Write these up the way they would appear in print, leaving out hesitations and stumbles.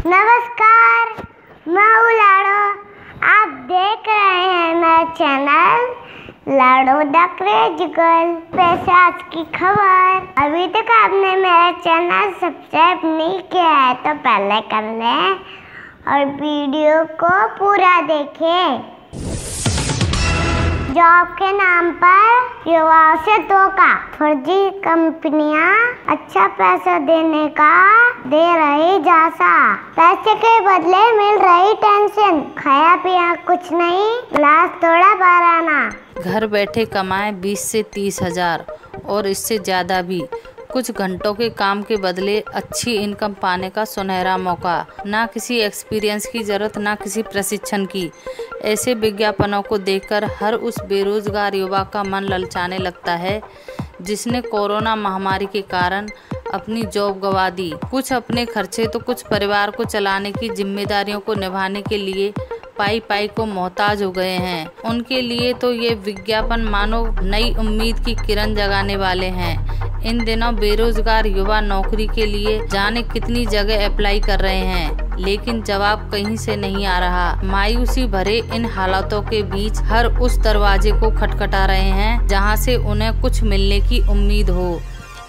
नमस्कार, मैं हूँ लाडो। आप देख रहे हैं मेरा channel Lado the crazy girl. वैसे आज की खबर, अभी तक आपने मेरा चैनल सब्सक्राइब नहीं किया है तो पहले कर लें और वीडियो को पूरा देखें। जॉब के नाम पर युवाओं से धोखा। फर्जी कंपनियां अच्छा पैसा देने का दे रही झांसा। पैसे के बदले मिल रही टेंशन। खाया पिया कुछ नहीं, लाश तोड़ा बाराना। घर बैठे कमाए 20 से 30 हजार और इससे ज़्यादा भी। कुछ घंटों के काम के बदले अच्छी इनकम पाने का सुनहरा मौका। ना किसी एक्सपीरियंस की ज़रूरत, ना किसी प्रशिक्षण की। ऐसे विज्ञापनों को देखकर हर उस बेरोजगार युवा का मन ललचाने लगता है जिसने कोरोना महामारी के कारण अपनी जॉब गंवा दी। कुछ अपने खर्चे तो कुछ परिवार को चलाने की जिम्मेदारियों को निभाने के लिए पाई पाई को मोहताज हो गए हैं। उनके लिए तो ये विज्ञापन मानो नई उम्मीद की किरण जगाने वाले हैं। इन दिनों बेरोजगार युवा नौकरी के लिए जाने कितनी जगह अप्लाई कर रहे हैं, लेकिन जवाब कहीं से नहीं आ रहा। मायूसी भरे इन हालातों के बीच हर उस दरवाजे को खटखटा रहे हैं जहां से उन्हें कुछ मिलने की उम्मीद हो।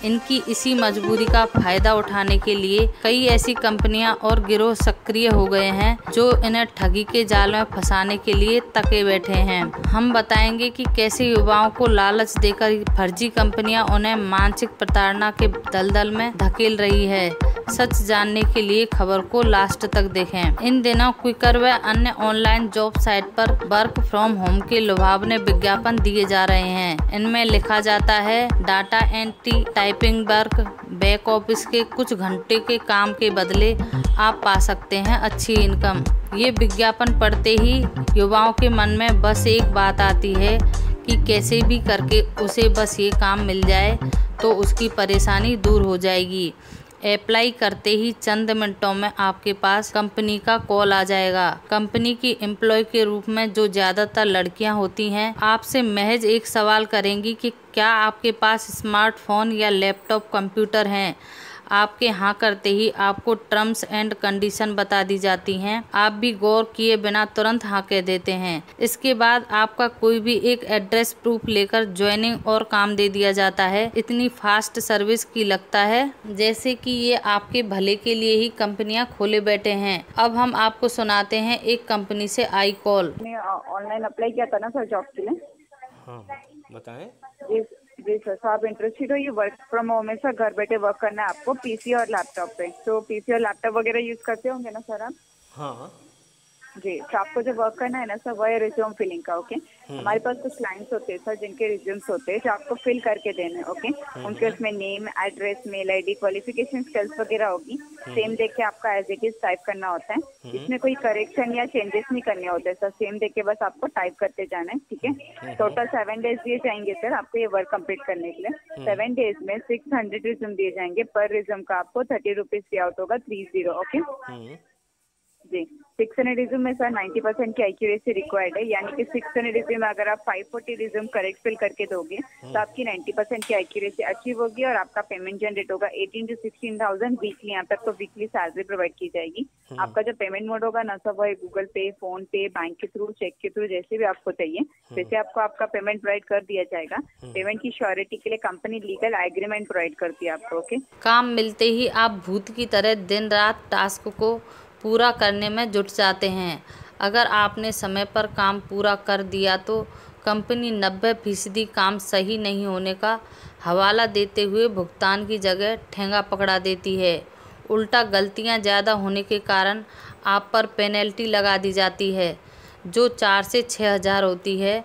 इनकी इसी मजबूरी का फायदा उठाने के लिए कई ऐसी कंपनियां और गिरोह सक्रिय हो गए हैं जो इन्हें ठगी के जाल में फंसाने के लिए तके बैठे हैं। हम बताएंगे कि कैसे युवाओं को लालच देकर फर्जी कंपनियां उन्हें मानसिक प्रताड़ना के दलदल में धकेल रही है। सच जानने के लिए खबर को लास्ट तक देखें। इन दिनों क्विकर व अन्य ऑनलाइन जॉब साइट पर वर्क फ्रॉम होम के लुभावने विज्ञापन दिए जा रहे हैं। इनमें लिखा जाता है data entry, typing work, back office के कुछ घंटे के काम के बदले आप पा सकते हैं अच्छी इनकम। ये विज्ञापन पढ़ते ही युवाओं के मन में बस एक बात आती है कि कैसे भी करके उसे बस ये काम मिल जाए तो उसकी परेशानी दूर हो जाएगी। अप्लाई करते ही चंद मिनटों में आपके पास कंपनी का कॉल आ जाएगा। कंपनी की एम्प्लॉय के रूप में जो ज़्यादातर लड़कियां होती हैं, आपसे महज एक सवाल करेंगी कि क्या आपके पास स्मार्टफोन या लैपटॉप कंप्यूटर हैं। आपके हाँ करते ही आपको टर्म्स एंड कंडीशन बता दी जाती हैं। आप भी गौर किए बिना तुरंत हाँ कह देते हैं। इसके बाद आपका कोई भी एक एड्रेस प्रूफ लेकर ज्वाइनिंग और काम दे दिया जाता है। इतनी फास्ट सर्विस की लगता है जैसे कि ये आपके भले के लिए ही कंपनियां खोले बैठे हैं। अब हम आपको सुनाते हैं एक कंपनी से आई कॉल। ऑनलाइन अप्लाई किया था ना सर जॉब के लिए। हाँ बताएं। जी सर, तो आप इंटरेस्टेड हो? ये वर्क फ्रॉम होम है सर, घर बैठे वर्क करना है आपको पीसी और लैपटॉप पे। तो पीसी और लैपटॉप वगैरह यूज करते होंगे ना सर आप? हाँ जी, तो आपको जो वर्क करना है ना सर वो है रिज्यूम फिलिंग का। ओके, हमारे पास कुछ क्लाइंट्स होते हैं सर जिनके रिज्यूम्स होते हैं जो आपको फिल करके देने। ओके, उनके उसमें name, address, mail ID, qualification, skills वगैरह होगी। सेम देख के आपका एज इट इज टाइप करना होता है। इसमें कोई करेक्शन या चेंजेस नहीं करने होते सर। सेम देख के बस आपको टाइप करते जाना है। ठीक है, टोटल 7 डेज दिए जाएंगे सर आपको ये वर्क कंप्लीट करने के लिए। 7 डेज में 600 रिज्यूम दिए जाएंगे। पर रिज्यूम का आपको 30 रुपीज पे आउट होगा, 30। ओके जी, 600 रिज्यूम में सर 90% की एक्यूरेसी रिक्वायर्ड है। यानी कि 600 रिज्यूम में अगर आप 540 रिज्यूम करेक्ट फिल करके दोगे तो आपकी 90% की एक्यूरेसी अचीव होगी और आपका पेमेंट जनरेट होगा 18 to 16,000 वीकली। यहाँ तक तो वीकली सैलरी प्रोवाइड की जाएगी। आपका जो पेमेंट मोड होगा ना सर वो गूगल पे, फोन पे, बैंक के थ्रू, चेक के थ्रू, जैसे भी आपको चाहिए वैसे आपको आपका पेमेंट प्रोवाइड कर दिया जाएगा। पेमेंट की श्योरिटी के लिए कंपनी लीगल एग्रीमेंट प्रोवाइड करती है आपको। ओके, काम मिलते ही आप भूत की तरह दिन रात टास्क को पूरा करने में जुट जाते हैं। अगर आपने समय पर काम पूरा कर दिया तो कंपनी 90% काम सही नहीं होने का हवाला देते हुए भुगतान की जगह ठेंगा पकड़ा देती है। उल्टा गलतियां ज़्यादा होने के कारण आप पर पेनल्टी लगा दी जाती है जो 4 से 6 हज़ार होती है।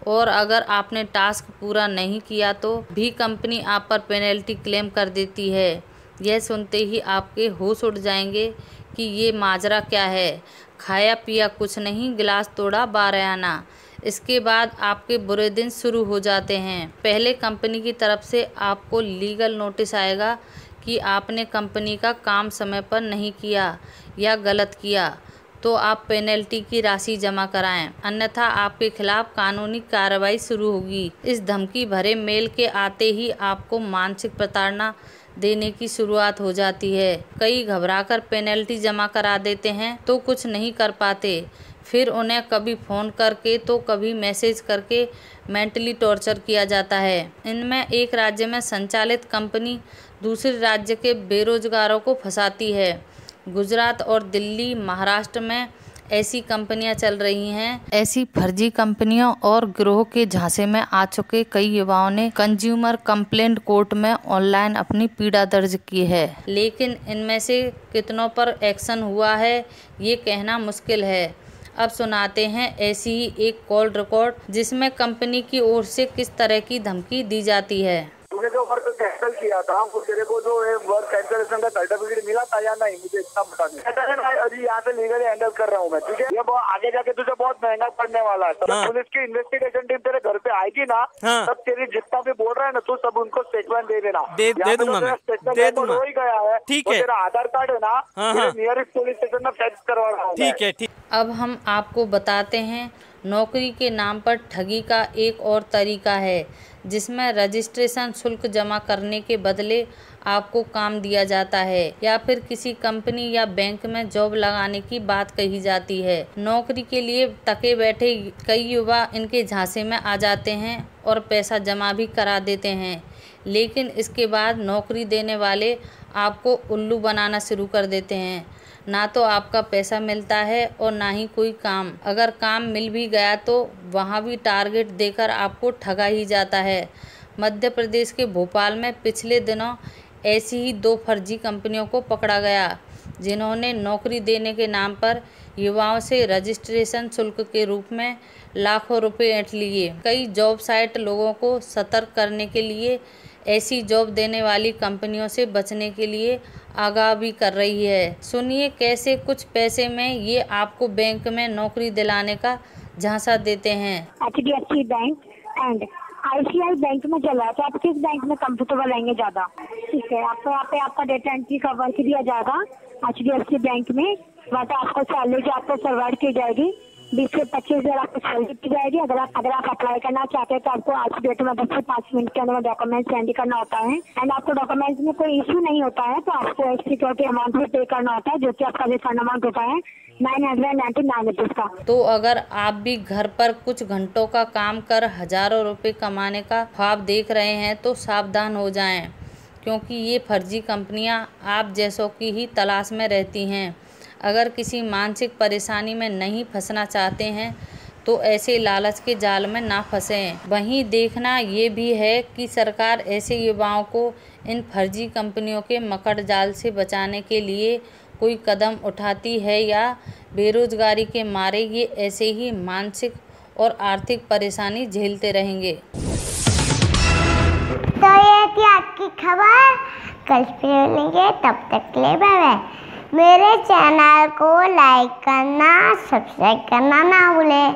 और अगर आपने टास्क पूरा नहीं किया तो भी कंपनी आप पर पेनल्टी क्लेम कर देती है। यह सुनते ही आपके होश उड़ जाएंगे कि ये माजरा क्या है। खाया पिया कुछ नहीं, गिलास तोड़ा बारयाना। इसके बाद आपके बुरे दिन शुरू हो जाते हैं। पहले कंपनी की तरफ से आपको लीगल नोटिस आएगा कि आपने कंपनी का काम समय पर नहीं किया या गलत किया तो आप पेनल्टी की राशि जमा कराएं, अन्यथा आपके खिलाफ कानूनी कार्रवाई शुरू होगी। इस धमकी भरे मेल के आते ही आपको मानसिक प्रताड़ना देने की शुरुआत हो जाती है। कई घबराकर पेनल्टी जमा करा देते हैं तो कुछ नहीं कर पाते, फिर उन्हें कभी फ़ोन करके तो कभी मैसेज करके मेंटली टॉर्चर किया जाता है। इनमें एक राज्य में संचालित कंपनी दूसरे राज्य के बेरोजगारों को फंसाती है। गुजरात और दिल्ली, महाराष्ट्र में ऐसी कंपनियां चल रही हैं। ऐसी फर्जी कंपनियों और गिरोह के झांसे में आ चुके कई युवाओं ने कंज्यूमर कंप्लेंट कोर्ट में ऑनलाइन अपनी पीड़ा दर्ज की है, लेकिन इनमें से कितनों पर एक्शन हुआ है ये कहना मुश्किल है। अब सुनाते हैं ऐसी ही एक कॉल रिकॉर्ड जिसमें कंपनी की ओर से किस तरह की धमकी दी जाती है। तूने जो वर्क कैंसिल किया था वो तेरे को जो वर्क कैंसिलेशन का सर्टिफिकेट मिला था या नहीं, मुझे इतना बता दे। अभी यहाँ से लीगली हैंडल कर रहा हूँ मैं, ठीक है। ये आगे जाके तुझे बहुत महंगा पड़ने वाला है। हाँ। पुलिस की इन्वेस्टिगेशन टीम तेरे घर पे आएगी ना, हाँ। तब तेरी जितना भी बोल रहा है ना तू सब उनको स्टेटमेंट दे देना। दे दूंगा मैं, दे दूंगा। हो ही गया है, ठीक है। तेरा आधार कार्ड है ना, नियरेस्ट पुलिस स्टेशन में फैक्स करवा रहा हूँ, ठीक है, ठीक। अब हम आपको बताते हैं नौकरी के नाम पर ठगी का एक और तरीका है, जिसमें रजिस्ट्रेशन शुल्क जमा करने के बदले आपको काम दिया जाता है या फिर किसी कंपनी या बैंक में जॉब लगाने की बात कही जाती है। नौकरी के लिए तके बैठे कई युवा इनके झांसे में आ जाते हैं और पैसा जमा भी करा देते हैं, लेकिन इसके बाद नौकरी देने वाले आपको उल्लू बनाना शुरू कर देते हैं। ना तो आपका पैसा मिलता है और ना ही कोई काम। अगर काम मिल भी गया तो वहाँ भी टारगेट देकर आपको ठगा ही जाता है। मध्य प्रदेश के भोपाल में पिछले दिनों ऐसी ही 2 फर्जी कंपनियों को पकड़ा गया, जिन्होंने नौकरी देने के नाम पर युवाओं से रजिस्ट्रेशन शुल्क के रूप में लाखों रुपए ऐंठ लिए। कई जॉब साइट लोगों को सतर्क करने के लिए ऐसी जॉब देने वाली कंपनियों से बचने के लिए आगाह भी कर रही है। सुनिए कैसे कुछ पैसे में ये आपको बैंक में नौकरी दिलाने का झांसा देते हैं। HDFC bank and ICICI bank में चला, तो आप किस बैंक में कंफर्टेबल रहेंगे ज्यादा? ठीक है, आपको यहाँ पे आपका डेटा एंट्री का वर्क दिया जाएगा HDFC बैंक में। वहाँ पे आपको सैलरी आपको प्रोवाइड की जाएगी, 20 से 25 हज़ार आपको सैलरी की जाएगी। अगर आप अप्लाई करना चाहते हैं तो आपको आज की डेट में 10 से 5 मिनट के अंदर डॉक्यूमेंट सेंड करना होता है। एंड आपको डॉक्यूमेंट्स में कोई इशू नहीं होता है तो आपको सिक्योरिटी अमाउंट भी पे करना होता है, जो कि आपका रिफंड अमाउंट होता है 999 रुपीज का। तो अगर आप भी घर पर कुछ घंटों का काम कर हजारों रुपए कमाने का ख्वाब देख रहे हैं तो सावधान हो जाएं, क्योंकि ये फर्जी कंपनियां आप जैसों की ही तलाश में रहती हैं। अगर किसी मानसिक परेशानी में नहीं फंसना चाहते हैं तो ऐसे लालच के जाल में ना फंसें। वहीं देखना ये भी है कि सरकार ऐसे युवाओं को इन फर्जी कंपनियों के मकड़ जाल से बचाने के लिए कोई कदम उठाती है या बेरोजगारी के मारे ये ऐसे ही मानसिक और आर्थिक परेशानी झेलते रहेंगे। तो ये थी आज की खबर, कल फिर मिलेंगे, तब तक के लिए बाय बाय। मेरे चैनल को लाइक करना, सब्सक्राइब करना ना भूलें।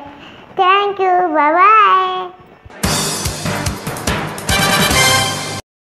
Thank you, bye bye.